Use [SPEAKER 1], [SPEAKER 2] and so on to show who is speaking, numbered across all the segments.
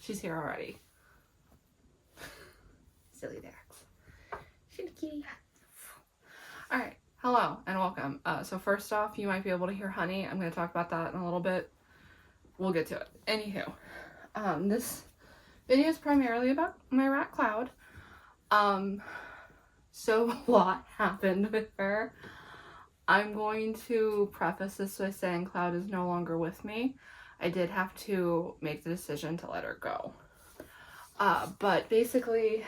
[SPEAKER 1] She's here already. Silly Dax. She's kitty. Alright, hello and welcome. So first off, you might be able to hear Honey. I'm going to talk about that in a little bit. We'll get to it. Anywho, this video is primarily about my rat Cloud. So a lot happened with her. I'm going to preface this by saying Cloud is no longer with me. I did have to make the decision to let her go. But basically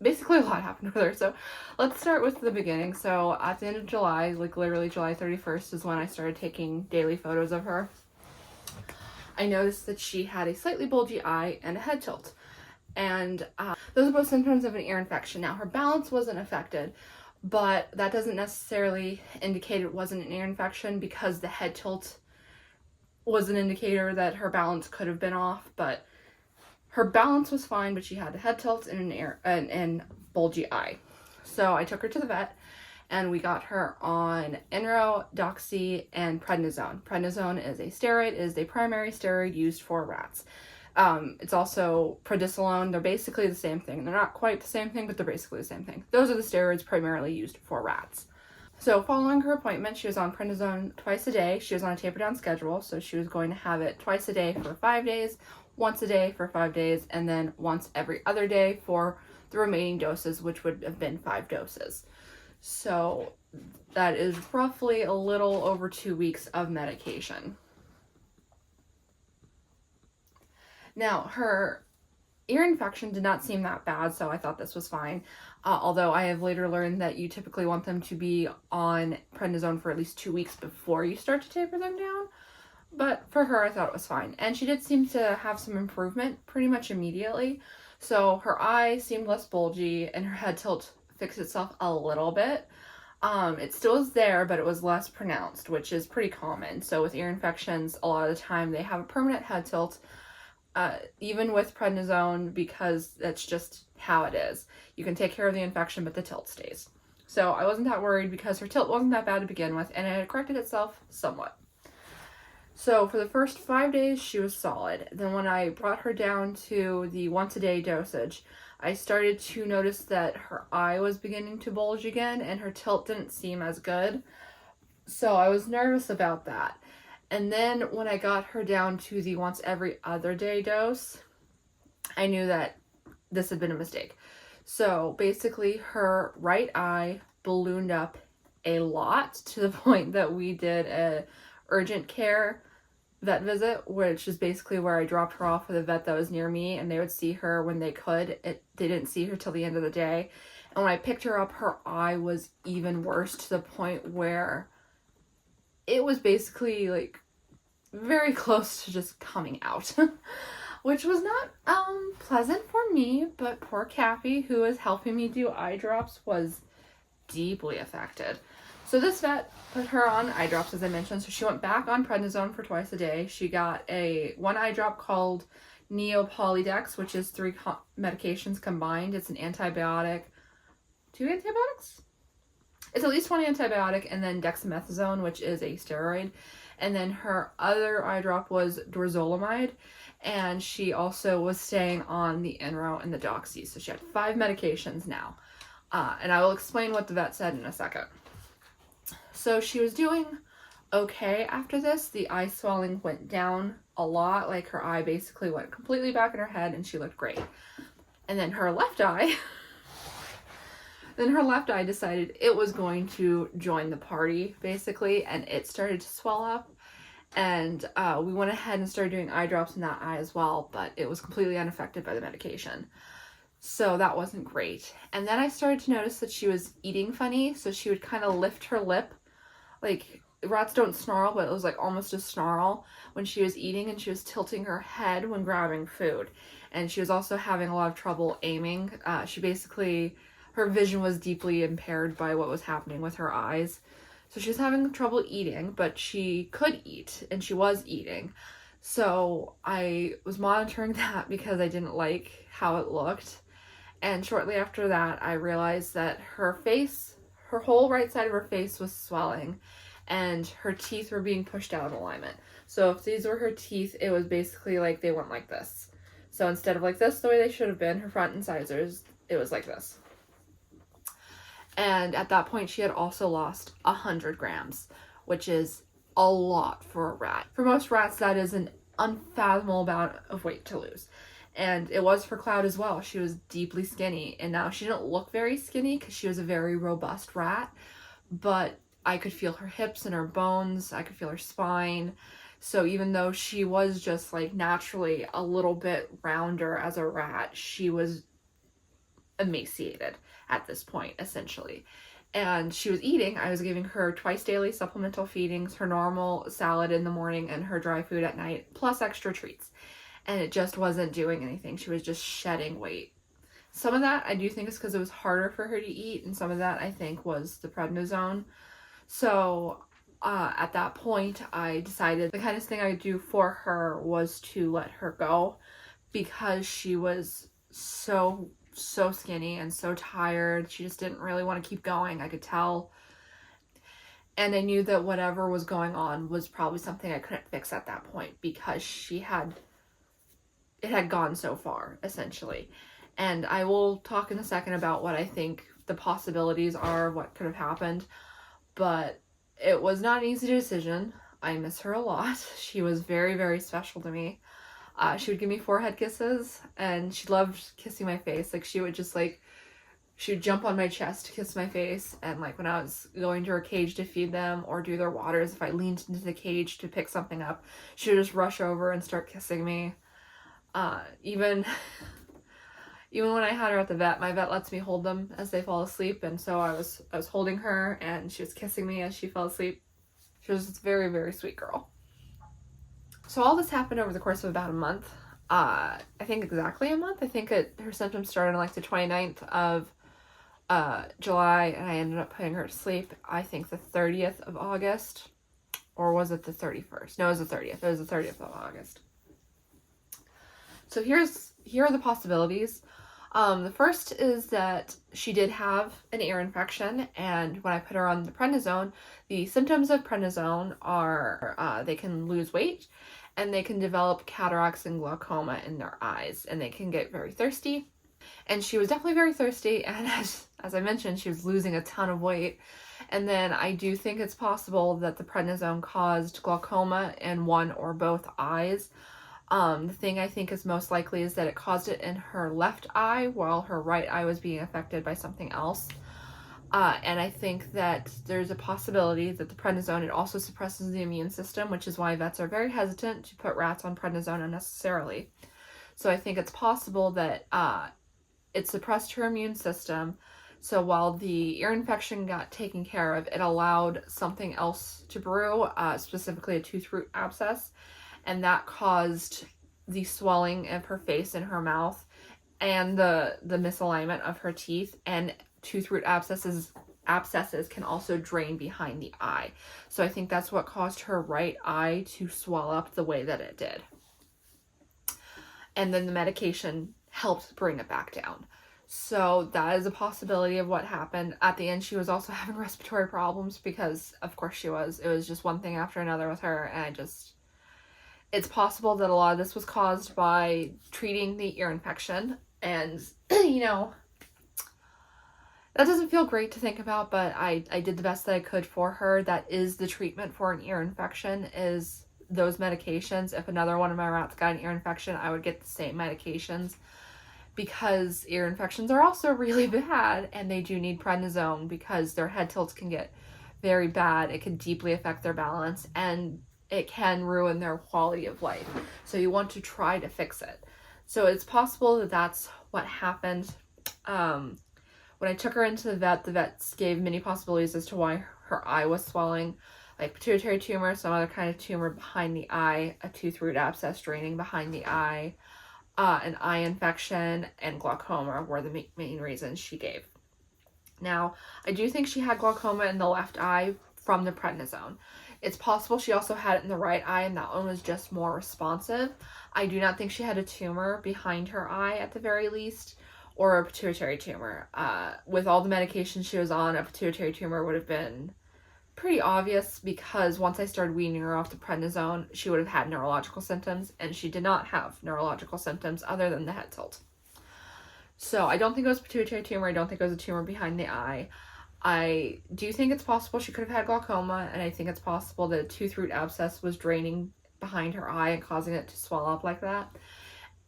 [SPEAKER 1] a lot happened with her. So let's start with the beginning. So at the end of July, like literally July 31st is when I started taking daily photos of her. I noticed that she had a slightly bulgy eye and a head tilt. And those are both symptoms of an ear infection. Now, her balance wasn't affected, but that doesn't necessarily indicate it wasn't an ear infection, because the head tilt was an indicator that her balance could have been off. But her balance was fine, but she had a head tilt and an bulgy eye. So I took her to the vet, and we got her on Enro, Doxy, and prednisone. Prednisone is a steroid, is a primary steroid used for rats. It's also prednisolone. They're basically the same thing. They're not quite the same thing, but they're basically the same thing. Those are the steroids primarily used for rats. So following her appointment, she was on prednisone twice a day. She was on a taper down schedule, so she was going to have it twice a day for 5 days, once a day for 5 days, and then once every other day for the remaining doses, which would have been 5 doses. So that is roughly a little over 2 weeks of medication. Now, her ear infection did not seem that bad, so I thought this was fine. Although I have later learned that you typically want them to be on prednisone for at least 2 weeks before you start to taper them down. But for her, I thought it was fine. And she did seem to have some improvement pretty much immediately. So her eye seemed less bulgy, and her head tilt fixed itself a little bit. It still is there, but it was less pronounced, which is pretty common. So with ear infections, a lot of the time they have a permanent head tilt, even with prednisone, because that's just how it is. You can take care of the infection, but the tilt stays. So I wasn't that worried because her tilt wasn't that bad to begin with, and it had corrected itself somewhat. So for the first 5 days, she was solid. Then when I brought her down to the once a day dosage, I started to notice that her eye was beginning to bulge again, and her tilt didn't seem as good. So I was nervous about that. And then when I got her down to the once every other day dose, I knew that this had been a mistake. So basically her right eye ballooned up a lot, to the point that we did a urgent care vet visit, which is basically where I dropped her off with a vet that was near me, and they would see her when they could. They didn't see her till the end of the day. And when I picked her up, her eye was even worse, to the point where it was basically like very close to just coming out, which was not pleasant for me. But poor Cappy, who is helping me do eye drops, was deeply affected. So this vet put her on eye drops, as I mentioned. So she went back on prednisone for twice a day. She got one eye drop called Neopolydex, which is 3 medications combined. It's an antibiotic. 2 antibiotics? It's at least one antibiotic, and then dexamethasone, which is a steroid. And then her other eye drop was dorzolamide, and she also was staying on the Enro and the Doxy. So she had 5 medications now. And I will explain what the vet said in a second. So she was doing okay after this. The eye swelling went down a lot. Like her eye basically went completely back in her head, and she looked great. And then her left eye... decided it was going to join the party, basically, and it started to swell up. And we went ahead and started doing eye drops in that eye as well, but it was completely unaffected by the medication. So that wasn't great. And then I started to notice that she was eating funny, so she would kind of lift her lip. Like, rats don't snarl, but it was like almost a snarl when she was eating, and she was tilting her head when grabbing food. And she was also having a lot of trouble aiming. Her vision was deeply impaired by what was happening with her eyes. So she was having trouble eating, but she could eat, and she was eating. So I was monitoring that because I didn't like how it looked. And shortly after that, I realized that her whole right side of her face was swelling, and her teeth were being pushed out of alignment. So if these were her teeth, it was basically like they went like this. So instead of like this, the way they should have been, her front incisors, it was like this. And at that point, she had also lost 100 grams, which is a lot for a rat. For most rats, that is an unfathomable amount of weight to lose. And it was for Cloud as well. She was deeply skinny. And now she didn't look very skinny because she was a very robust rat. But I could feel her hips and her bones. I could feel her spine. So even though she was just like naturally a little bit rounder as a rat, she was emaciated at this point, essentially. And she was eating. I was giving her twice daily supplemental feedings, her normal salad in the morning and her dry food at night, plus extra treats. And it just wasn't doing anything. She was just shedding weight. Some of that I do think is because it was harder for her to eat, and some of that I think was the prednisone. So at that point, I decided the kind of thing I would do for her was to let her go, because she was so skinny and so tired. She just didn't really want to keep going. I could tell. And I knew that whatever was going on was probably something I couldn't fix at that point, because it had gone so far, essentially. And I will talk in a second about what I think the possibilities are, what could have happened. But it was not an easy decision. I miss her a lot. She was very, very special to me. She would give me forehead kisses, and she loved kissing my face. Like, she would jump on my chest to kiss my face. And like when I was going to her cage to feed them or do their waters, if I leaned into the cage to pick something up, she would just rush over and start kissing me. Even when I had her at the vet, my vet lets me hold them as they fall asleep, and so I was holding her, and she was kissing me as she fell asleep. She was a very, very sweet girl. So all this happened over the course of about a month. I think exactly a month. I think her symptoms started on like the 29th of July, and I ended up putting her to sleep, I think the 30th of August. Or was it the 31st? No, it was the 30th. It was the 30th of August. So here are the possibilities. The first is that she did have an ear infection, and when I put her on the prednisone, the symptoms of prednisone are they can lose weight, and they can develop cataracts and glaucoma in their eyes, and they can get very thirsty. And she was definitely very thirsty, and as I mentioned, she was losing a ton of weight. And then I do think it's possible that the prednisone caused glaucoma in one or both eyes. The thing I think is most likely is that it caused it in her left eye while her right eye was being affected by something else. And I think that there's a possibility that the prednisone, it also suppresses the immune system, which is why vets are very hesitant to put rats on prednisone unnecessarily. So I think it's possible that it suppressed her immune system. So while the ear infection got taken care of, it allowed something else to brew, specifically a tooth root abscess. And that caused the swelling of her face and her mouth, and the misalignment of her teeth. And tooth root abscesses can also drain behind the eye. So I think that's what caused her right eye to swell up the way that it did. And then the medication helped bring it back down. So that is a possibility of what happened. At the end, she was also having respiratory problems, because of course she was. It was just one thing after another with her, and it's possible that a lot of this was caused by treating the ear infection. And, that doesn't feel great to think about, but I did the best that I could for her. That is the treatment for an ear infection, is those medications. If another one of my rats got an ear infection, I would get the same medications, because ear infections are also really bad, and they do need prednisone because their head tilts can get very bad. It can deeply affect their balance, and it can ruin their quality of life. So you want to try to fix it. So it's possible that that's what happened. When I took her into the vets gave many possibilities as to why her eye was swelling, like pituitary tumor, some other kind of tumor behind the eye, a tooth root abscess draining behind the eye, an eye infection, and glaucoma were the main reasons she gave. Now, I do think she had glaucoma in the left eye from the prednisone. It's possible she also had it in the right eye, and that one was just more responsive. I do not think she had a tumor behind her eye at the very least, or a pituitary tumor. With all the medication she was on, a pituitary tumor would have been pretty obvious because once I started weaning her off the prednisone, she would have had neurological symptoms, and she did not have neurological symptoms other than the head tilt. So I don't think it was pituitary tumor. I don't think it was a tumor behind the eye. I do think it's possible she could have had glaucoma, and I think it's possible that a tooth root abscess was draining behind her eye and causing it to swell up like that.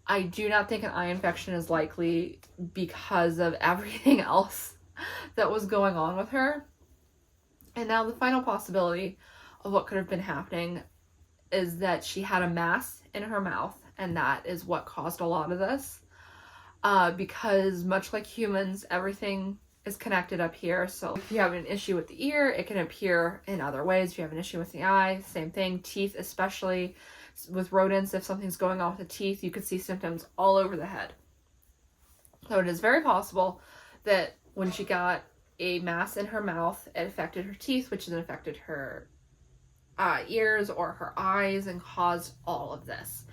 [SPEAKER 1] I do not think an eye infection is likely because of everything else that was going on with her. And now the final possibility of what could have been happening is that she had a mass in her mouth, and that is what caused a lot of this. Because much like humans, everything is connected up here. So if you have an issue with the ear, it can appear in other ways. If you have an issue with the eye, same thing. Teeth, especially with rodents, if something's going on with the teeth, you could see symptoms all over the head. So it is very possible that when she got a mass in her mouth, it affected her teeth, which then affected her ears or her eyes and caused all of this.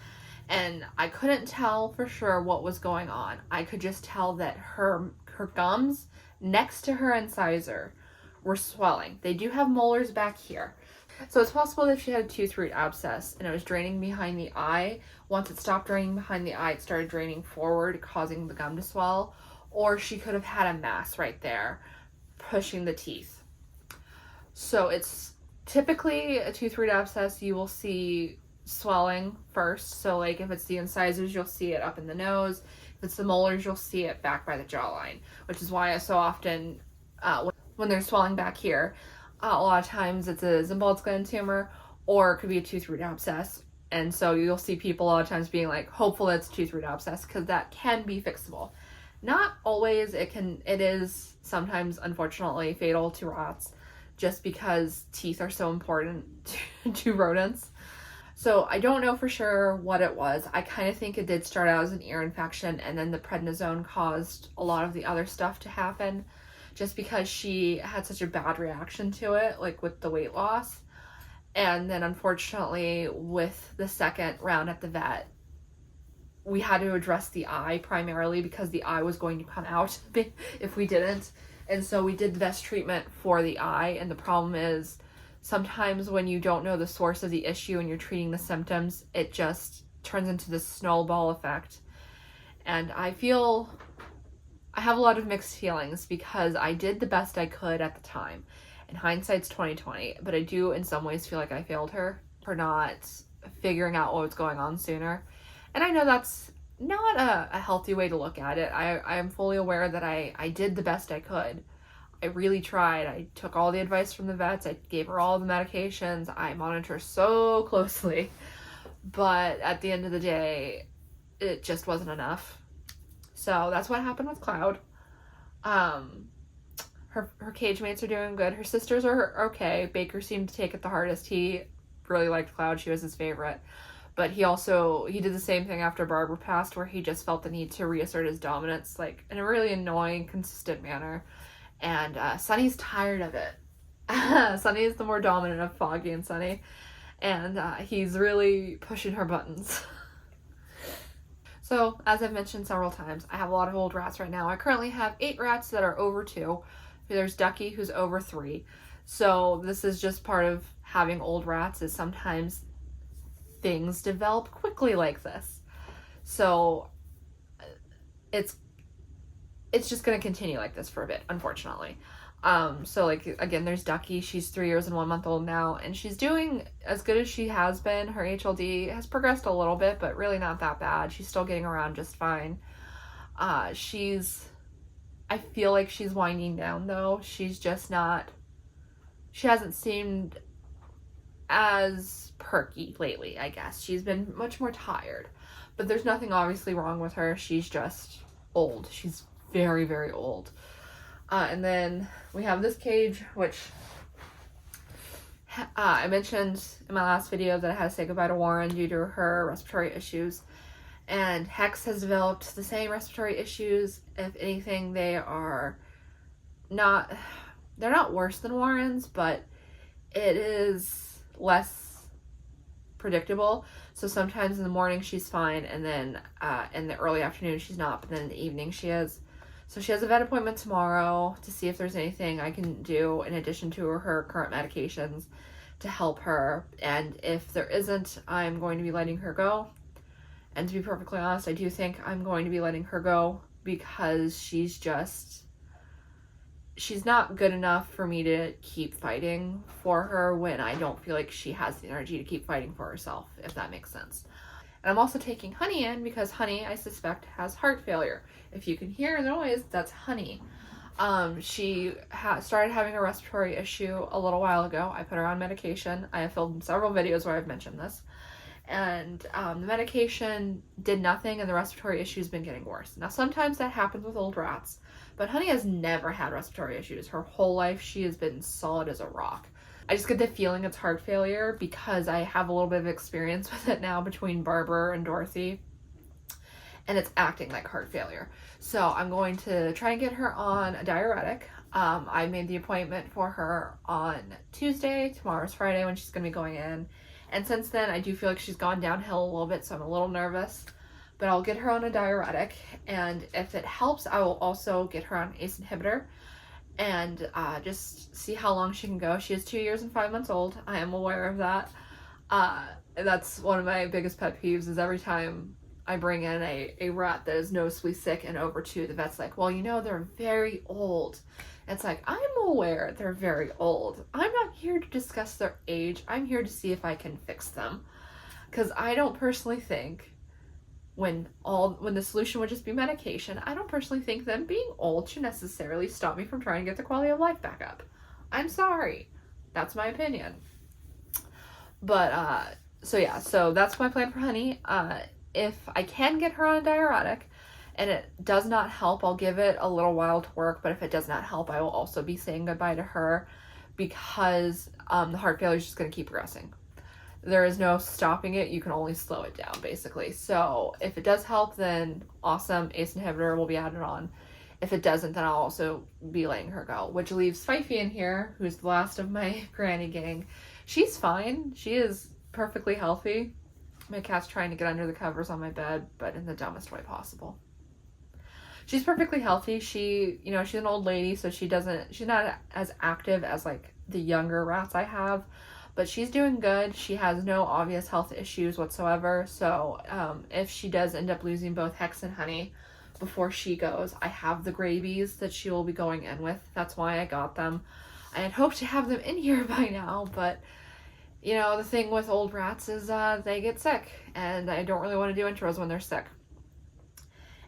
[SPEAKER 1] And I couldn't tell for sure what was going on. I could just tell that her gums next to her incisor were swelling. They do have molars back here. So it's possible that if she had a tooth root abscess and it was draining behind the eye, once it stopped draining behind the eye, it started draining forward, causing the gum to swell. Or she could have had a mass right there, pushing the teeth. So it's typically a tooth root abscess, you will see swelling first. So like if it's the incisors, you'll see it up in the nose. If it's the molars, you'll see it back by the jawline, which is why I so often when there's swelling back here, a lot of times it's a Zimbaldi gland tumor, or it could be a tooth root abscess. And so you'll see people a lot of times being like hopeful it's a tooth root abscess, because that can be fixable. Not always. It is sometimes unfortunately fatal to rats, just because teeth are so important to rodents. So I don't know for sure what it was. I kind of think it did start out as an ear infection, and then the prednisone caused a lot of the other stuff to happen, just because she had such a bad reaction to it, like with the weight loss. And then unfortunately with the second round at the vet, we had to address the eye primarily because the eye was going to come out if we didn't. And so we did the best treatment for the eye. And the problem is sometimes when you don't know the source of the issue and you're treating the symptoms, it just turns into this snowball effect. And I have a lot of mixed feelings because I did the best I could at the time. And hindsight's 20/20, but I do in some ways feel like I failed her for not figuring out what was going on sooner. And I know that's not a healthy way to look at it. I am fully aware that I did the best I could. I really tried. I took all the advice from the vets. I gave her all the medications. I monitored her so closely. But at the end of the day, it just wasn't enough. So that's what happened with Cloud. Her cage mates are doing good. Her sisters are okay. Baker seemed to take it the hardest. He really liked Cloud. She was his favorite. But he did the same thing after Barbara passed, where he just felt the need to reassert his dominance, like in a really annoying, consistent manner. And Sunny's tired of it. Sunny is the more dominant of Foggy and Sunny. And he's really pushing her buttons. So, as I've mentioned several times, I have a lot of old rats right now. I currently have 8 rats that are over 2. There's Ducky, who's over 3. So this is just part of having old rats, is sometimes things develop quickly like this. So it's just going to continue like this for a bit, unfortunately. So like, again, there's Ducky. She's 3 years and 1 month old now, and she's doing as good as she has been. Her HLD has progressed a little bit, but really not that bad. She's still getting around just fine. I feel like she's winding down though. She's just not, she hasn't seemed as perky lately, I guess. She's been much more tired, but there's nothing obviously wrong with her. She's just old. She's very, very old. And then we have this cage, which I mentioned in my last video that I had to say goodbye to Warren due to her respiratory issues. And Hex has developed the same respiratory issues. If anything, they're not worse than Warren's, but it is less predictable. So sometimes in the morning she's fine, and then in the early afternoon she's not, but then in the evening she is. So she has a vet appointment tomorrow to see if there's anything I can do in addition to her current medications to help her. And if there isn't, I'm going to be letting her go. And to be perfectly honest, I do think I'm going to be letting her go because she's not good enough for me to keep fighting for her when I don't feel like she has the energy to keep fighting for herself, if that makes sense. And I'm also taking Honey in because Honey, I suspect, has heart failure. If you can hear the noise, that's Honey. She started having a respiratory issue a little while ago. I put her on medication. I have filmed several videos where I've mentioned this. And the medication did nothing, and the respiratory issue's been getting worse. Now, sometimes that happens with old rats, but Honey has never had respiratory issues. Her whole life, she has been solid as a rock. I just get the feeling it's heart failure because I have a little bit of experience with it now between Barber and Dorothy, and it's acting like heart failure. So I'm going to try and get her on a diuretic. I made the appointment for her on Tuesday. Tomorrow's Friday when she's going to be going in. And since then, I do feel like she's gone downhill a little bit, so I'm a little nervous. But I'll get her on a diuretic, and if it helps, I will also get her on an ACE inhibitor and just see how long she can go. She is 2 years and 5 months old. I am aware of that. That's one of my biggest pet peeves is every time I bring in a rat that is noticeably sick and over 2, the vet's like, well, you know, they're very old. It's like, I'm aware they're very old. I'm not here to discuss their age. I'm here to see if I can fix them. Because I don't personally think when the solution would just be medication, I don't personally think them being old should necessarily stop me from trying to get the quality of life back up. I'm sorry. That's my opinion. But, so that's my plan for Honey. If I can get her on a diuretic and it does not help, I'll give it a little while to work. But if it does not help, I will also be saying goodbye to her because the heart failure is just going to keep progressing. There is no stopping it. You can only slow it down, basically. So if it does help, then awesome. ACE inhibitor will be added on. If it doesn't, then I'll also be letting her go, which leaves Fifey in here, who's the last of my granny gang. She's fine. She is perfectly healthy. My cat's trying to get under the covers on my bed, but in the dumbest way possible. She's perfectly healthy. She's an old lady, so she's not as active as like the younger rats I have. But she's doing good. She has no obvious health issues whatsoever. So if she does end up losing both Hex and Honey before she goes, I have the Gravies that she will be going in with. That's why I got them. I had hoped to have them in here by now, but the thing with old rats is they get sick, and I don't really want to do intros when they're sick.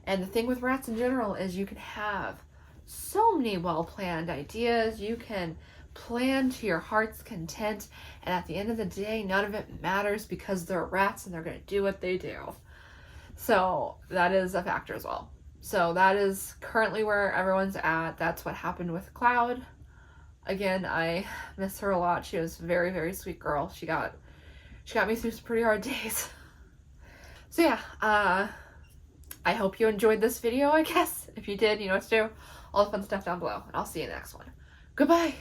[SPEAKER 1] And the thing with rats in general is you can have so many well-planned ideas. You can plan to your heart's content, and at the end of the day, none of it matters because they're rats and they're going to do what they do. So that is a factor as well. So that is currently where everyone's at. That's what happened with Cloud. Again, I miss her a lot. She was a very, very sweet girl. She got me through some pretty hard days. So yeah, I hope you enjoyed this video, I guess. If you did, you know what to do. All the fun stuff down below. And I'll see you in the next one. Goodbye!